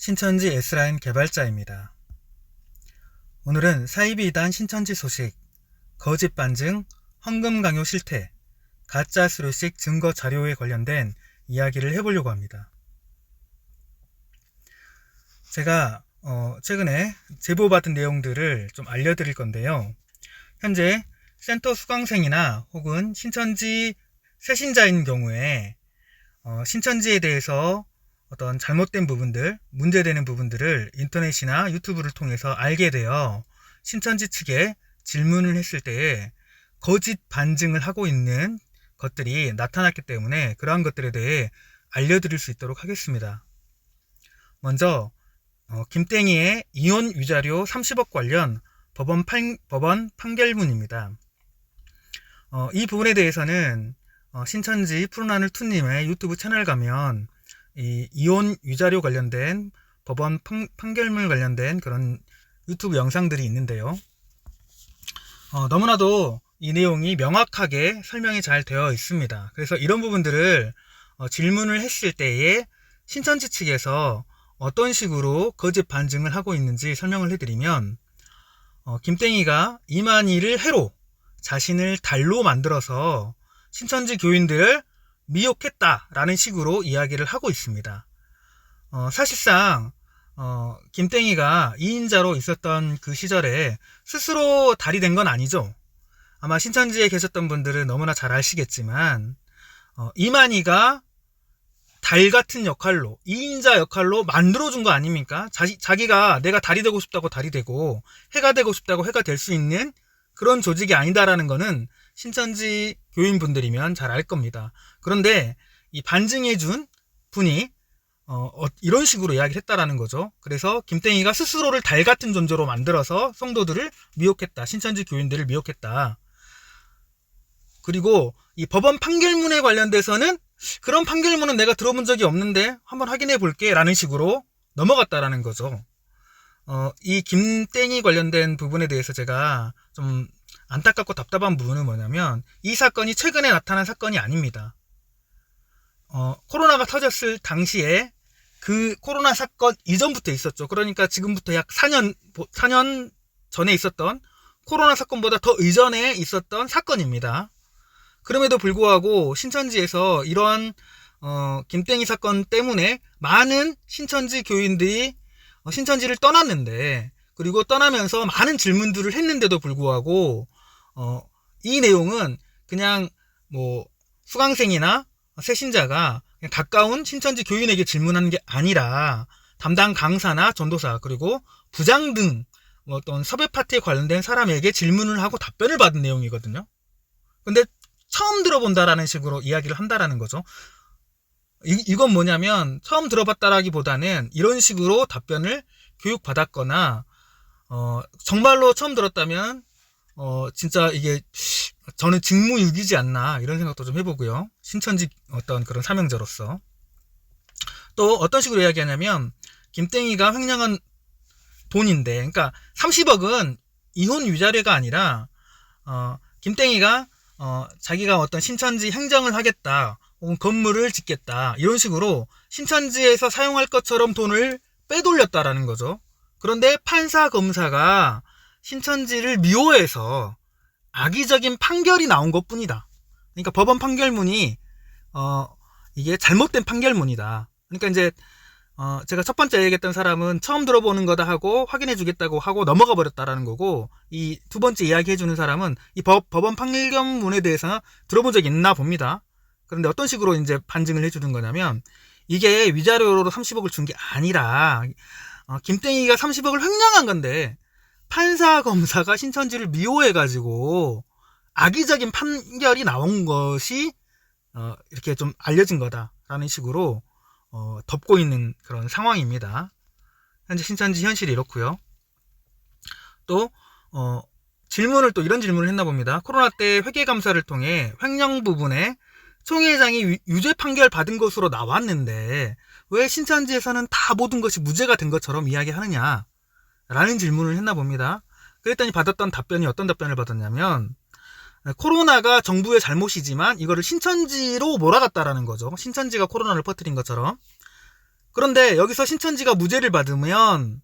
신천지 S라인 개발자입니다. 오늘은 사이비 이단 신천지 소식, 거짓 반증, 헌금 강요 실태, 가짜 수료식 증거 자료에 관련된 이야기를 해보려고 합니다. 제가 최근에 제보받은 내용들을 좀 알려드릴 건데요. 현재 센터 수강생이나 혹은 신천지 새신자인 경우에 신천지에 대해서 어떤 잘못된 부분들, 문제되는 부분들을 인터넷이나 유튜브를 통해서 알게 되어 신천지 측에 질문을 했을 때에 거짓 반증을 하고 있는 것들이 나타났기 때문에 그러한 것들에 대해 알려드릴 수 있도록 하겠습니다. 먼저 김땡이의 이혼 위자료 30억 관련 법원 판결문입니다. 이 부분에 대해서는 신천지 푸른하늘 투님의 유튜브 채널 가면 이 이혼 위자료 관련된 법원 판결문 관련된 그런 유튜브 영상들이 있는데요. 너무나도 이 내용이 명확하게 설명이 잘 되어 있습니다. 그래서 이런 부분들을 질문을 했을 때에 신천지 측에서 어떤 식으로 거짓 반증을 하고 있는지 설명을 해드리면, 김땡이가 이만희를 해로 자신을 달로 만들어서 신천지 교인들을 미혹했다라는 식으로 이야기를 하고 있습니다. 사실상 김땡이가 2인자로 있었던 그 시절에 스스로 달이 된 건 아니죠. 아마 신천지에 계셨던 분들은 너무나 잘 아시겠지만 이만희가 달 같은 역할로 2인자 역할로 만들어준 거 아닙니까? 자기가 내가 달이 되고 싶다고 달이 되고 해가 되고 싶다고 해가 될 수 있는 그런 조직이 아니다라는 거는 신천지 교인분들이면 잘 알 겁니다. 그런데 이 반증해준 분이 이런 식으로 이야기를 했다라는 거죠. 그래서 김땡이가 스스로를 달 같은 존재로 만들어서 성도들을 미혹했다. 신천지 교인들을 미혹했다. 그리고 이 법원 판결문에 관련돼서는 그런 판결문은 내가 들어본 적이 없는데 한번 확인해 볼게 라는 식으로 넘어갔다라는 거죠. 이 김땡이 관련된 부분에 대해서 제가 좀 안타깝고 답답한 부분은 뭐냐면 이 사건이 최근에 나타난 사건이 아닙니다. 코로나가 터졌을 당시에 그 코로나 사건 이전부터 있었죠. 그러니까 지금부터 약 4년 전에 있었던 코로나 사건보다 더 이전에 있었던 사건입니다. 그럼에도 불구하고 신천지에서 이러한 김땡이 사건 때문에 많은 신천지 교인들이 신천지를 떠났는데, 그리고 떠나면서 많은 질문들을 했는데도 불구하고 이 내용은 그냥 뭐 수강생이나 새신자가 그냥 가까운 신천지 교인에게 질문하는 게 아니라 담당 강사나 전도사 그리고 부장 등 어떤 섭외 파티에 관련된 사람에게 질문을 하고 답변을 받은 내용이거든요. 근데 처음 들어본다라는 식으로 이야기를 한다라는 거죠. 이건 뭐냐면 처음 들어봤다라기보다는 이런 식으로 답변을 교육받았거나 정말로 처음 들었다면 진짜 이게 저는 직무유기지 않나 이런 생각도 좀 해보고요. 신천지 어떤 그런 사명자로서. 또 어떤 식으로 이야기하냐면 김땡이가 횡령한 돈인데, 그러니까 30억은 이혼 위자료가 아니라 김땡이가 자기가 어떤 신천지 행정을 하겠다 혹은 건물을 짓겠다 이런 식으로 신천지에서 사용할 것처럼 돈을 빼돌렸다라는 거죠. 그런데 판사 검사가 신천지를 미워해서 악의적인 판결이 나온 것뿐이다. 그러니까 법원 판결문이 이게 잘못된 판결문이다. 그러니까 이제 제가 첫 번째 얘기했던 사람은 처음 들어보는 거다 하고 확인해 주겠다고 하고 넘어가 버렸다라는 거고, 이 두 번째 이야기해 주는 사람은 이 법원 판결문에 대해서 들어본 적이 있나 봅니다. 그런데 어떤 식으로 이제 반증을 해 주는 거냐면 이게 위자료로 30억을 준 게 아니라 김땡이가 30억을 횡령한 건데 판사 검사가 신천지를 미워해가지고 악의적인 판결이 나온 것이 이렇게 좀 알려진 거다라는 식으로 덮고 있는 그런 상황입니다. 현재 신천지 현실이 이렇고요. 또 질문을 또 이런 질문을 했나 봅니다. 코로나 때 회계감사를 통해 횡령 부분에 총회장이 유죄 판결 받은 것으로 나왔는데 왜 신천지에서는 다 모든 것이 무죄가 된 것처럼 이야기하느냐 라는 질문을 했나 봅니다. 그랬더니 받았던 답변이 어떤 답변을 받았냐면 코로나가 정부의 잘못이지만 이거를 신천지로 몰아갔다라는 거죠. 신천지가 코로나를 퍼뜨린 것처럼. 그런데 여기서 신천지가 무죄를 받으면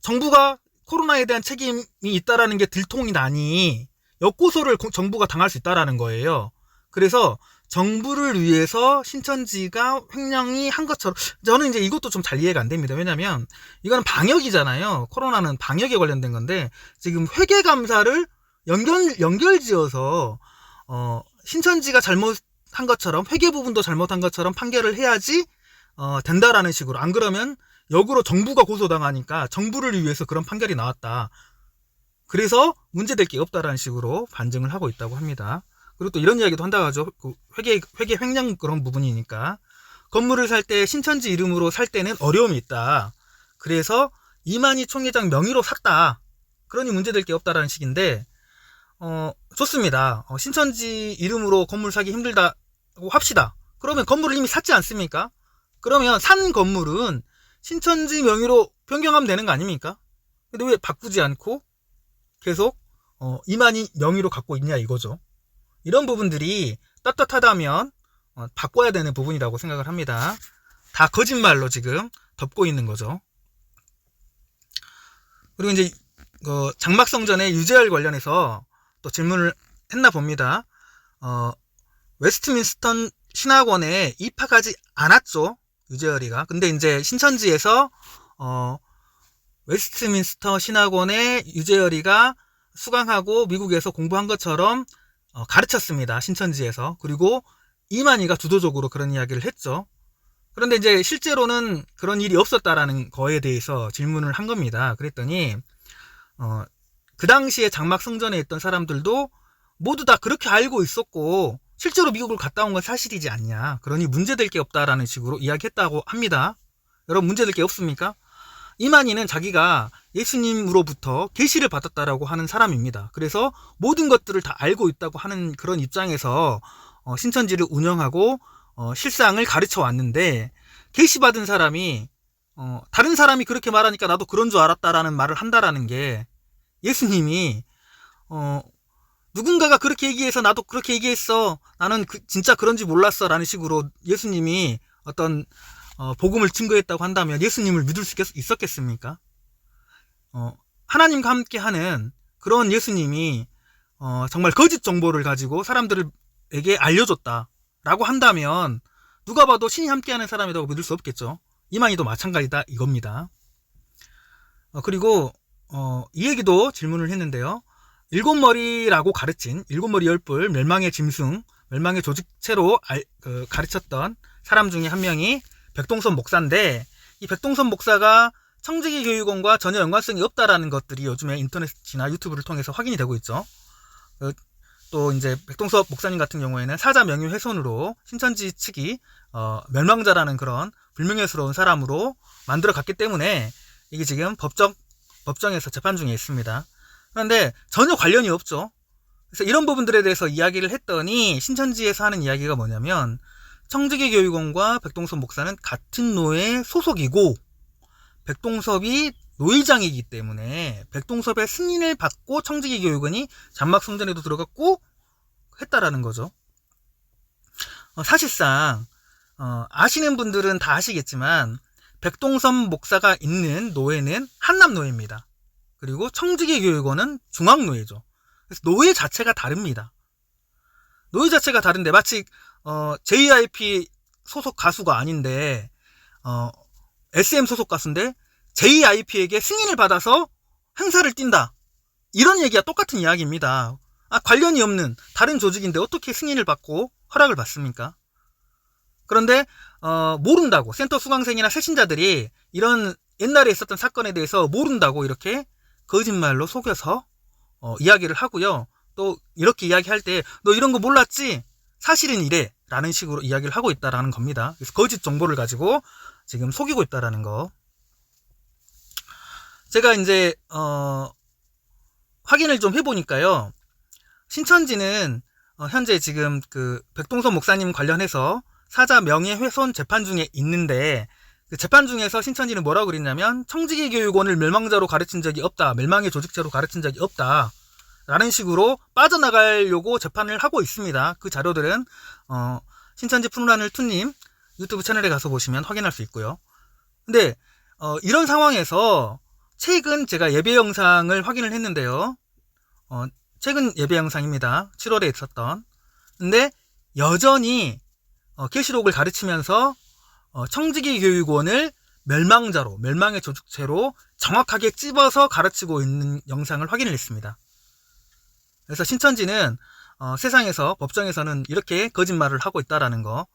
정부가 코로나에 대한 책임이 있다라는 게 들통이 나니 역고소를 정부가 당할 수 있다라는 거예요. 그래서 정부를 위해서 신천지가 횡령이 한 것처럼, 저는 이제 이것도 좀 잘 이해가 안 됩니다. 왜냐면 이거는 방역이잖아요. 코로나는 방역에 관련된 건데 지금 회계감사를 연결지어서 신천지가 잘못한 것처럼 회계 부분도 잘못한 것처럼 판결을 해야지 된다라는 식으로. 안 그러면 역으로 정부가 고소당하니까 정부를 위해서 그런 판결이 나왔다. 그래서 문제될 게 없다라는 식으로 반증을 하고 있다고 합니다. 그리고 또 이런 이야기도 한다고 하죠. 그 회계 횡령 그런 부분이니까. 건물을 살 때 신천지 이름으로 살 때는 어려움이 있다. 그래서 이만희 총회장 명의로 샀다. 그러니 문제될 게 없다라는 식인데, 좋습니다. 신천지 이름으로 건물 사기 힘들다고 합시다. 그러면 건물을 이미 샀지 않습니까? 그러면 산 건물은 신천지 명의로 변경하면 되는 거 아닙니까? 근데 왜 바꾸지 않고 계속 이만희 명의로 갖고 있냐 이거죠. 이런 부분들이 떳떳하다면 바꿔야 되는 부분이라고 생각을 합니다. 다 거짓말로 지금 덮고 있는 거죠. 그리고 이제 장막성전의 유재열 관련해서 또 질문을 했나 봅니다. 웨스트민스터 신학원에 입학하지 않았죠, 유재열이가. 근데 이제 신천지에서 웨스트민스터 신학원에 유재열이가 수강하고 미국에서 공부한 것처럼 가르쳤습니다, 신천지에서. 그리고 이만희가 주도적으로 그런 이야기를 했죠. 그런데 이제 실제로는 그런 일이 없었다라는 거에 대해서 질문을 한 겁니다. 그랬더니 그 당시에 장막성전에 있던 사람들도 모두 다 그렇게 알고 있었고 실제로 미국을 갔다 온 건 사실이지 않냐. 그러니 문제될 게 없다라는 식으로 이야기했다고 합니다. 여러분, 문제될 게 없습니까? 이만희는 자기가 예수님으로부터 계시를 받았다라고 하는 사람입니다. 그래서 모든 것들을 다 알고 있다고 하는 그런 입장에서 신천지를 운영하고 실상을 가르쳐 왔는데, 계시 받은 사람이 다른 사람이 그렇게 말하니까 나도 그런 줄 알았다라는 말을 한다라는 게, 예수님이 누군가가 그렇게 얘기해서 나도 그렇게 얘기했어, 나는 진짜 그런지 몰랐어 라는 식으로 예수님이 어떤 복음을 증거했다고 한다면 예수님을 믿을 수 있었겠습니까? 하나님과 함께하는 그런 예수님이 정말 거짓 정보를 가지고 사람들에게 알려줬다 라고 한다면 누가 봐도 신이 함께하는 사람이라고 믿을 수 없겠죠. 이만희도 마찬가지다 이겁니다. 그리고 이 얘기도 질문을 했는데요. 일곱머리라고 가르친 일곱머리 열불, 멸망의 짐승, 멸망의 조직체로 가르쳤던 사람 중에 한 명이 백동선 목사인데, 이 백동선 목사가 청지기 교육원과 전혀 연관성이 없다라는 것들이 요즘에 인터넷이나 유튜브를 통해서 확인이 되고 있죠. 또 이제 백동선 목사님 같은 경우에는 사자 명예훼손으로 신천지 측이 멸망자라는 그런 불명예스러운 사람으로 만들어 갔기 때문에 이게 지금 법정에서 재판 중에 있습니다. 그런데 전혀 관련이 없죠. 그래서 이런 부분들에 대해서 이야기를 했더니 신천지에서 하는 이야기가 뭐냐면, 청지기 교육원과 백동섭 목사는 같은 노에 소속이고 백동섭이 노회장이기 때문에 백동섭의 승인을 받고 청지기 교육원이 장막성전에도 들어갔고 했다라는 거죠. 사실상 아시는 분들은 다 아시겠지만 백동섭 목사가 있는 노회는 한남노회입니다. 그리고 청지기 교육원은 중앙노회죠. 그래서 노회 자체가 다릅니다. 노회 자체가 다른데 마치 JYP 소속 가수가 아닌데 SM 소속 가수인데 JYP에게 승인을 받아서 행사를 뛴다, 이런 얘기와 똑같은 이야기입니다. 관련이 없는 다른 조직인데 어떻게 승인을 받고 허락을 받습니까? 그런데 모른다고, 센터 수강생이나 새신자들이 이런 옛날에 있었던 사건에 대해서 모른다고 이렇게 거짓말로 속여서 이야기를 하고요. 또 이렇게 이야기할 때 너 이런 거 몰랐지? 사실은 이래 라는 식으로 이야기를 하고 있다라는 겁니다. 그래서 거짓 정보를 가지고 지금 속이고 있다라는 거. 제가 이제 확인을 좀 해보니까요, 신천지는 현재 지금 그 백동선 목사님 관련해서 사자 명예훼손 재판 중에 있는데, 그 재판 중에서 신천지는 뭐라고 그랬냐면 청지기 교육원을 멸망자로 가르친 적이 없다, 멸망의 조직체로 가르친 적이 없다 라는 식으로 빠져나가려고 재판을 하고 있습니다. 그 자료들은 신천지 푸른하늘 투님 유튜브 채널에 가서 보시면 확인할 수 있고요. 근데 이런 상황에서 최근 제가 예배 영상을 확인을 했는데요. 최근 예배 영상입니다. 7월에 있었던. 근데 여전히 계시록을 가르치면서 청지기 교육원을 멸망자로, 멸망의 조직체로 정확하게 찝어서 가르치고 있는 영상을 확인을 했습니다. 그래서 신천지는 세상에서, 법정에서는 이렇게 거짓말을 하고 있다라는 거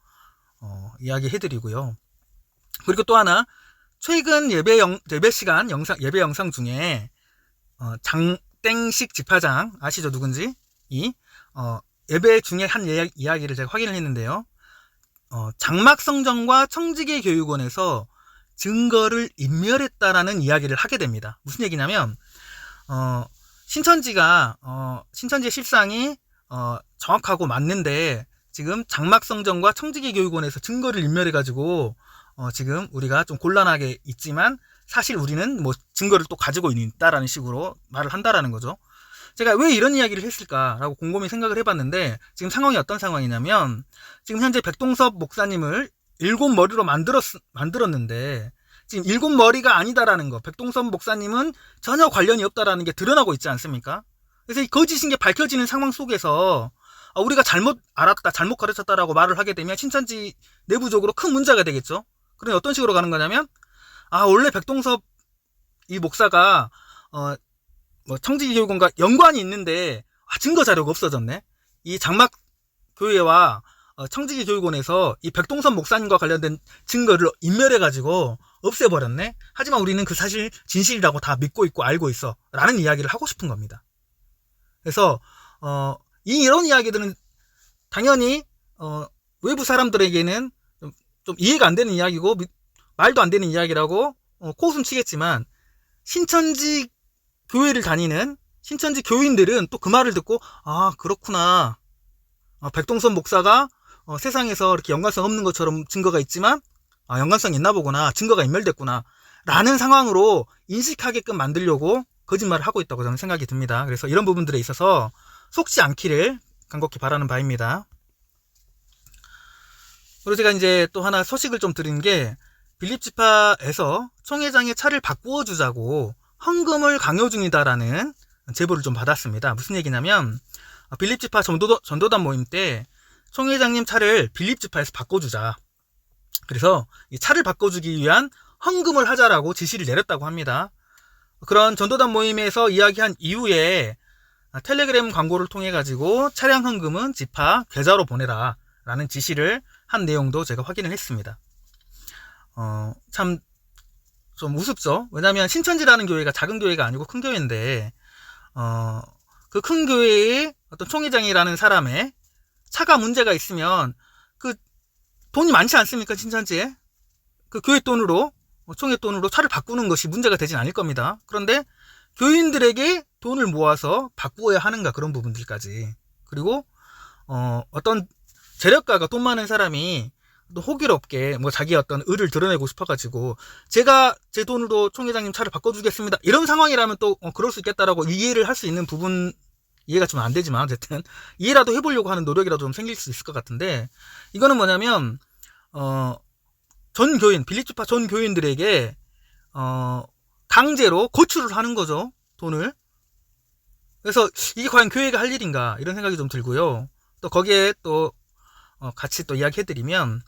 이야기해드리고요. 그리고 또 하나, 최근 예배 영상 중에 장땡식 집화장 아시죠? 누군지? 예배 중에 한 이야기를 제가 확인을 했는데요. 장막성전과 청지기 교육원에서 증거를 인멸했다라는 이야기를 하게 됩니다. 무슨 얘기냐면 신천지의 실상이 정확하고 맞는데 지금 장막성전과 청지기 교육원에서 증거를 인멸해가지고 지금 우리가 좀 곤란하게 있지만 사실 우리는 뭐 증거를 또 가지고 있다라는 식으로 말을 한다라는 거죠. 제가 왜 이런 이야기를 했을까라고 곰곰이 생각을 해봤는데 지금 상황이 어떤 상황이냐면 지금 현재 백동섭 목사님을 7머리로 만들었는데 지금 7머리가 아니다라는 거, 백동섭 목사님은 전혀 관련이 없다라는 게 드러나고 있지 않습니까? 그래서 이 거짓인 게 밝혀지는 상황 속에서 우리가 잘못 알았다, 잘못 가르쳤다라고 말을 하게 되면 신천지 내부적으로 큰 문제가 되겠죠. 그럼 어떤 식으로 가는 거냐면 원래 백동섭 이 목사가 뭐 청지기 교육원과 연관이 있는데 증거 자료가 없어졌네. 이 장막 교회와 청지기 교육원에서 이 백동섭 목사님과 관련된 증거를 인멸해가지고 없애버렸네. 하지만 우리는 그 사실 진실이라고 다 믿고 있고 알고 있어 라는 이야기를 하고 싶은 겁니다. 그래서 이런 이야기들은 당연히 외부 사람들에게는 좀 이해가 안 되는 이야기고 말도 안 되는 이야기라고 코웃음 치겠지만 신천지 교회를 다니는 신천지 교인들은 또 그 말을 듣고 그렇구나, 백동선 목사가 세상에서 이렇게 연관성 없는 것처럼 증거가 있지만 연관성이 있나 보구나, 증거가 인멸됐구나 라는 상황으로 인식하게끔 만들려고 거짓말을 하고 있다고 저는 생각이 듭니다. 그래서 이런 부분들에 있어서 속지 않기를 간곡히 바라는 바입니다. 그리고 제가 이제 또 하나 소식을 좀 드린 게 빌립지파에서 총회장의 차를 바꾸어 주자고 헌금을 강요 중이다라는 제보를 좀 받았습니다. 무슨 얘기냐면 빌립지파 전도단 모임 때 총회장님 차를 빌립지파에서 바꿔주자, 그래서 이 차를 바꿔주기 위한 헌금을 하자라고 지시를 내렸다고 합니다. 그런 전도단 모임에서 이야기한 이후에 텔레그램 광고를 통해 가지고 차량 헌금은 지파 계좌로 보내라 라는 지시를 한 내용도 제가 확인을 했습니다. 참 좀 우습죠. 왜냐하면 신천지라는 교회가 작은 교회가 아니고 큰 교회인데 그 큰 교회의 어떤 총회장이라는 사람의 차가 문제가 있으면 그 돈이 많지 않습니까? 신천지에 그 교회 돈으로, 총회 돈으로 차를 바꾸는 것이 문제가 되진 않을 겁니다. 그런데 교인들에게 돈을 모아서 바꾸어야 하는가, 그런 부분들까지. 그리고 어떤 재력가가, 돈 많은 사람이 또 호기롭게 뭐 자기 어떤 의를 드러내고 싶어가지고 제가 제 돈으로 총회장님 차를 바꿔주겠습니다 이런 상황이라면 또 그럴 수 있겠다라고 이해를 할 수 있는 부분, 이해가 좀 안 되지만 어쨌든 이해라도 해보려고 하는 노력이라도 좀 생길 수 있을 것 같은데, 이거는 뭐냐면 전 교인, 빌립지파 전 교인들에게 강제로 거출을 하는 거죠, 돈을. 그래서 이게 과연 교회가 할 일인가, 이런 생각이 좀 들고요. 또 거기에 또 같이 또 이야기해드리면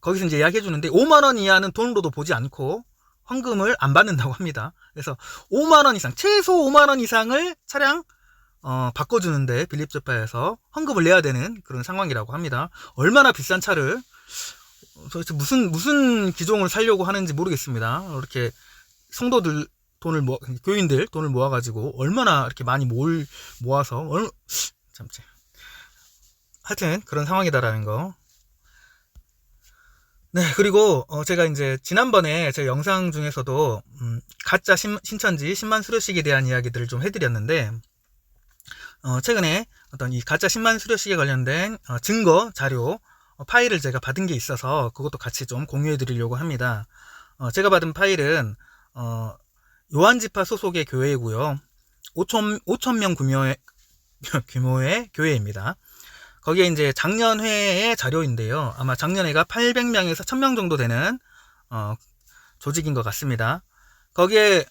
거기서 이제 이야기해주는데 5만원 이하는 돈으로도 보지 않고 헌금을 안 받는다고 합니다. 그래서 5만원 이상, 최소 5만원 이상을 차량 바꿔주는데 빌립지파에서 헌금을 내야 되는 그런 상황이라고 합니다. 얼마나 비싼 차를 도대체 무슨 기종을 살려고 하는지 모르겠습니다. 이렇게 성도들 돈을 교인들 돈을 모아가지고 얼마나 이렇게 많이 모아서 참지. 하여튼 그런 상황이다라는 거. 네, 그리고 제가 이제 지난번에 제 영상 중에서도 가짜 신천지 10만 수료식에 대한 이야기들을 좀 해드렸는데 최근에 어떤 이 가짜 10만 수료식에 관련된 증거 자료 파일을 제가 받은 게 있어서 그것도 같이 좀 공유해 드리려고 합니다. 제가 받은 파일은 요한지파 소속의 교회이고요. 5,000명 규모의 교회입니다. 거기에 이제 작년회의 자료인데요. 아마 작년회가 800명에서 1000명 정도 되는 조직인 것 같습니다. 거기에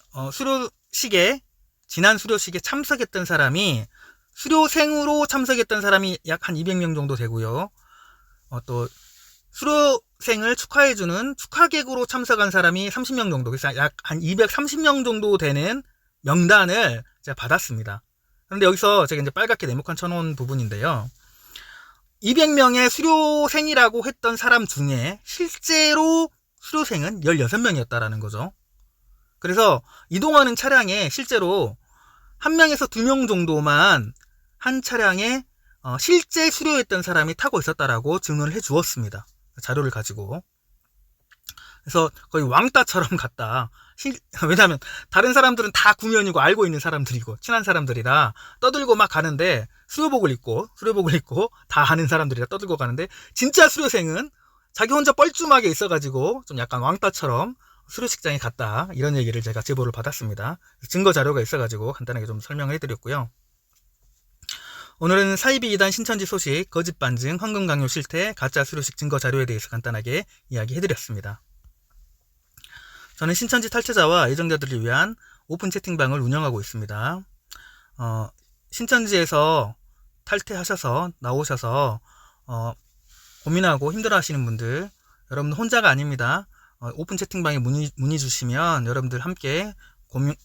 지난 수료식에 참석했던 사람이 수료생으로 참석했던 사람이 약 한 200명 정도 되고요. 또 수료생을 축하해주는 축하객으로 참석한 사람이 30명 정도, 그래서 약 한 230명 정도 되는 명단을 제가 받았습니다. 그런데 여기서 제가 이제 빨갛게 네모칸 쳐놓은 부분인데요. 200명의 수료생이라고 했던 사람 중에 실제로 수료생은 16명이었다라는 거죠. 그래서 이동하는 차량에 실제로 1명에서 2명 정도만 한 차량에 실제 수료했던 사람이 타고 있었다라고 증언을 해 주었습니다. 자료를 가지고. 그래서 거의 왕따처럼 갔다. 왜냐하면 다른 사람들은 다 구면이고 알고 있는 사람들이고 친한 사람들이라 떠들고 막 가는데 수료복을 입고 다 아는 사람들이라 떠들고 가는데, 진짜 수료생은 자기 혼자 뻘쭘하게 있어가지고 좀 약간 왕따처럼 수료식장에 갔다, 이런 얘기를 제가 제보를 받았습니다. 증거 자료가 있어가지고 간단하게 좀 설명을 해드렸고요. 오늘은 사이비 이단 신천지 소식, 거짓 반증, 황금 강요 실태, 가짜 수료식 증거 자료에 대해서 간단하게 이야기해드렸습니다. 저는 신천지 탈퇴자와 애정자들을 위한 오픈 채팅방을 운영하고 있습니다. 신천지에서 탈퇴하셔서 나오셔서 고민하고 힘들어하시는 분들, 여러분 혼자가 아닙니다. 오픈 채팅방에 문의 주시면 여러분들 함께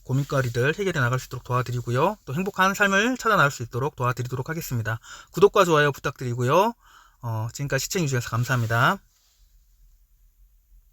고민거리들 해결해 나갈 수 있도록 도와드리고요. 또 행복한 삶을 찾아 나갈 수 있도록 도와드리도록 하겠습니다. 구독과 좋아요 부탁드리고요. 지금까지 시청해 주셔서 감사합니다.